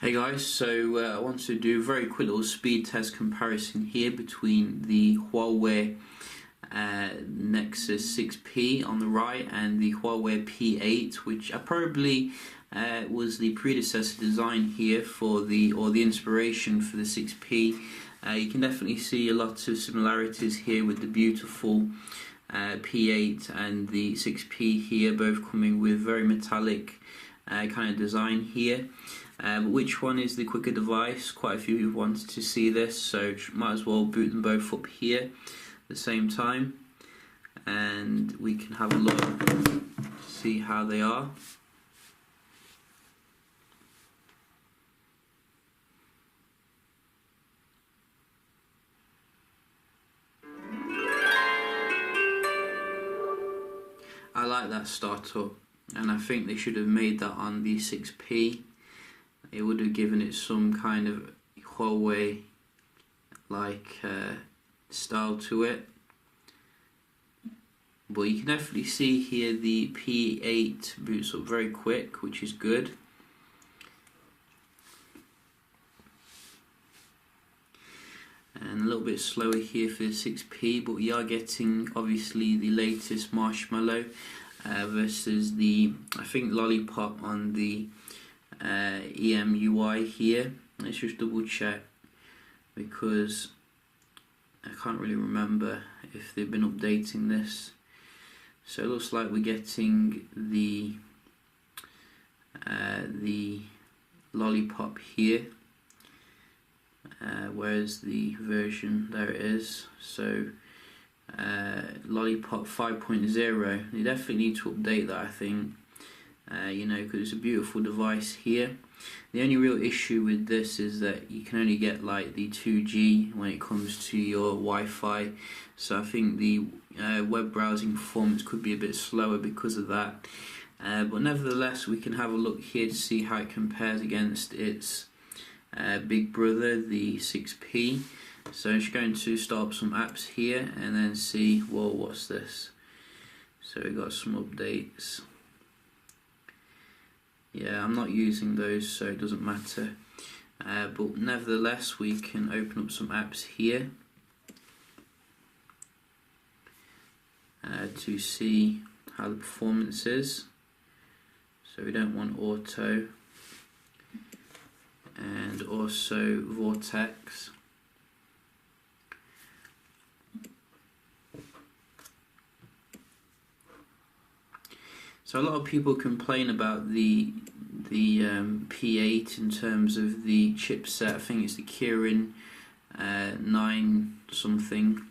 Hey guys, so I want to do a very quick little speed test comparison here between the Huawei Nexus 6P on the right and the Huawei P8, which probably was the predecessor design here for the inspiration for the 6P. You can definitely see a lot of similarities here with the beautiful P8 and the 6P here, both coming with very metallic kind of design here. But which one is the quicker device? Quite a few people wanted to see this, so might as well boot them both up here at the same time, and we can have a look, see how they are. I like that startup, and I think they should have made that on the 6P. It would have given it some kind of Huawei like style to it. But you can definitely see here the P8 boots up very quick, which is good. And a little bit slower here for the 6P, but we are getting obviously the latest Marshmallow versus the, I think, Lollipop on the EMUI here. Let's just double check, because I can't really remember if they've been updating this. So it looks like we're getting the Lollipop here, whereas the version, there it is. So Lollipop 5.0, they definitely need to update that, I think. You know, because it's a beautiful device here. The only real issue with this is that you can only get like the 2G when it comes to your Wi-Fi, so I think the web browsing performance could be a bit slower because of that. But nevertheless, we can have a look here to see how it compares against its big brother, the 6P. So I'm just going to start up some apps here and then see, well, what's this? So we got some updates. Yeah, I'm not using those, so it doesn't matter. But nevertheless, we can open up some apps here to see how the performance is. So we don't want auto, and also Vortex. So a lot of people complain about the P8 in terms of the chipset. I think it's the Kirin 9 something,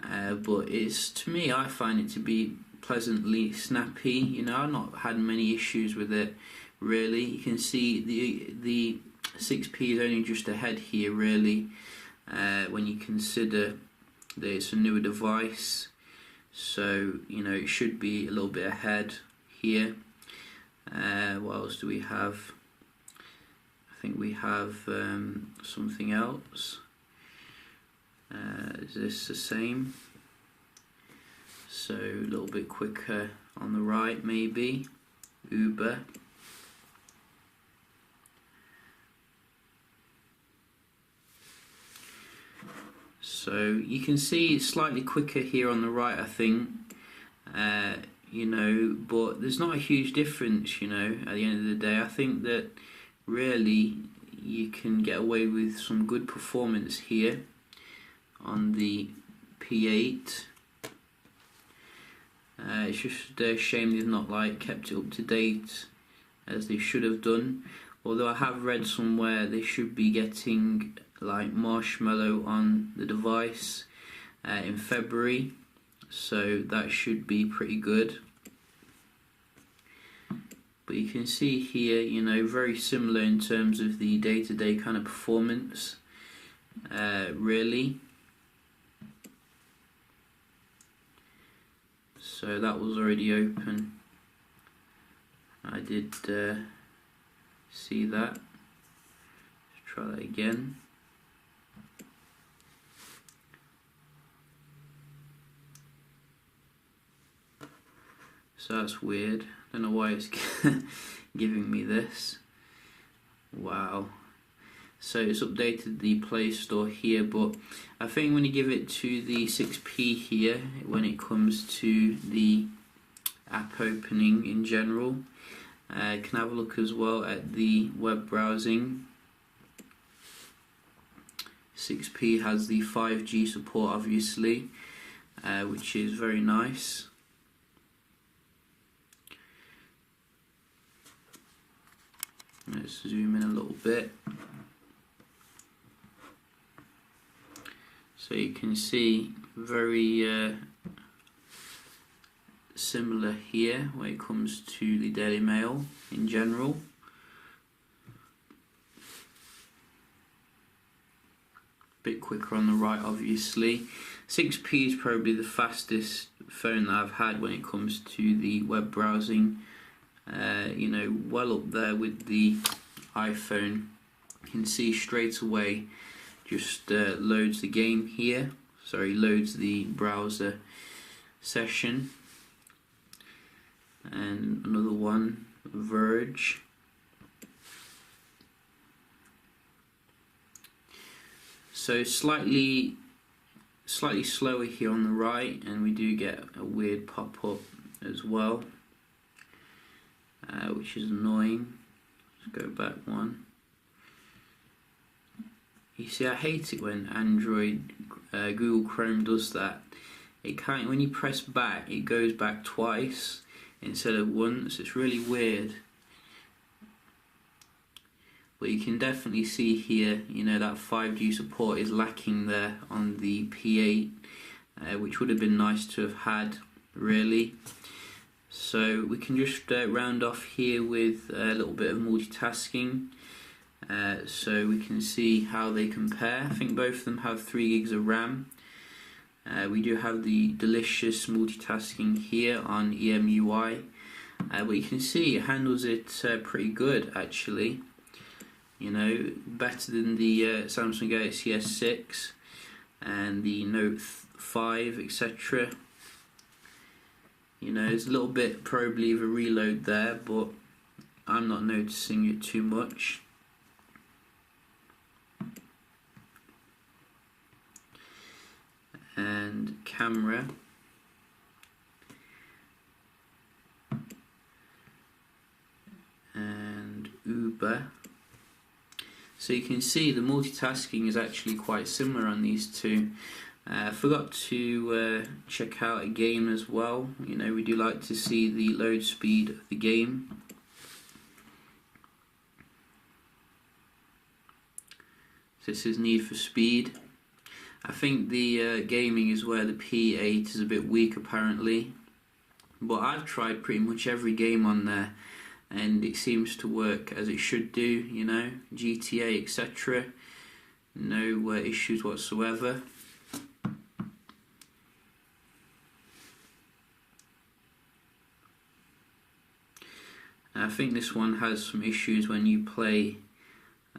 but it's, to me, I find it to be pleasantly snappy. You know, I've not had many issues with it really. You can see the 6P is only just ahead here really, when you consider that it's a newer device. So, you know, it should be a little bit ahead here. What else do we have? I think we have something else. Is this the same? So a little bit quicker on the right maybe. Uber. So you can see it's slightly quicker here on the right, I think, you know, but there's not a huge difference, you know, at the end of the day. I think that really you can get away with some good performance here on the P8. It's just a shame they've not like kept it up to date as they should have done. Although I have read somewhere they should be getting like Marshmallow on the device in February, so that should be pretty good. But you can see here, you know, very similar in terms of the day-to-day kind of performance, really. So that was already open. I did see that. Let's try that again. So that's weird. Don't know why it's giving me this. Wow. So it's updated the Play Store here, but I think when you give it to the 6P here, when it comes to the app opening in general, can have a look as well at the web browsing. 6P has the 5G support obviously, which is very nice. Let's zoom in a little bit. So you can see very similar here when it comes to the Daily Mail in general. Bit quicker on the right obviously. 6P is probably the fastest phone that I've had when it comes to the web browsing. You know, well up there with the iPhone. You can see straight away just loads the game here, loads the browser session. And another one, Verge. So slightly slower here on the right, and we do get a weird pop-up as well, which is annoying. Let's go back one. You see, I hate it when Android, Google Chrome does that. It can't, when you press back, it goes back twice instead of once. It's really weird. But you can definitely see here, you know, that 5G support is lacking there on the P8, which would have been nice to have had, really. So we can just round off here with a little bit of multitasking. So we can see how they compare. I think both of them have 3 gigs of RAM. We do have the delicious multitasking here on EMUI, but you can see it handles it pretty good actually. You know, better than the Samsung Galaxy S6 and the Note 5, etc. You know, there's a little bit probably of a reload there, but I'm not noticing it too much. And camera, and Uber. So you can see the multitasking is actually quite similar on these two. I forgot to check out a game as well. You know, we do like to see the load speed of the game. So this is Need for Speed. I think the gaming is where the P8 is a bit weak apparently, but I've tried pretty much every game on there and it seems to work as it should do, you know, GTA, etc. No issues whatsoever. I think this one has some issues when you play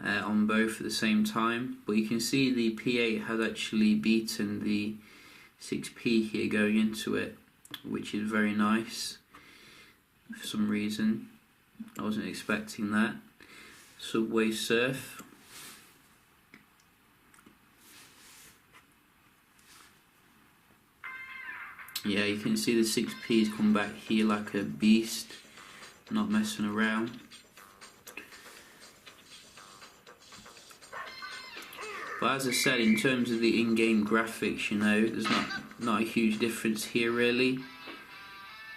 on both at the same time, but you can see the P8 has actually beaten the 6P here going into it, which is very nice for some reason. I wasn't expecting that. Subway Surf. Yeah, you can see the 6P's come back here like a beast, not messing around. But as I said, in terms of the in-game graphics, you know, there's not a huge difference here really.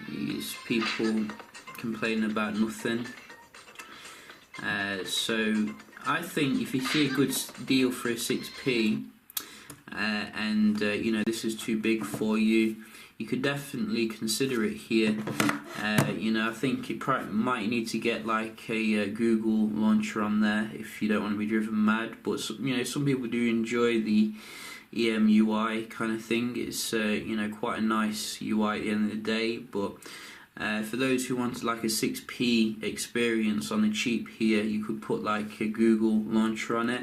These people complaining about nothing. So I think if you see a good deal for a 6P, and you know, this is too big for you, you could definitely consider it here. You know, I think you might need to get like a Google launcher on there if you don't want to be driven mad. But you know, some people do enjoy the EMUI kind of thing. It's you know, quite a nice UI at the end of the day. But for those who wanted like a 6P experience on the cheap here, you could put like a Google launcher on it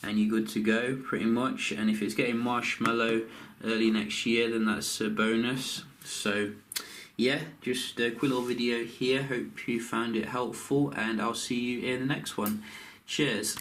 and you're good to go pretty much. And if it's getting Marshmallow early next year, then that's a bonus. So yeah, just a quick little video here. Hope you found it helpful, and I'll see you in the next one. Cheers.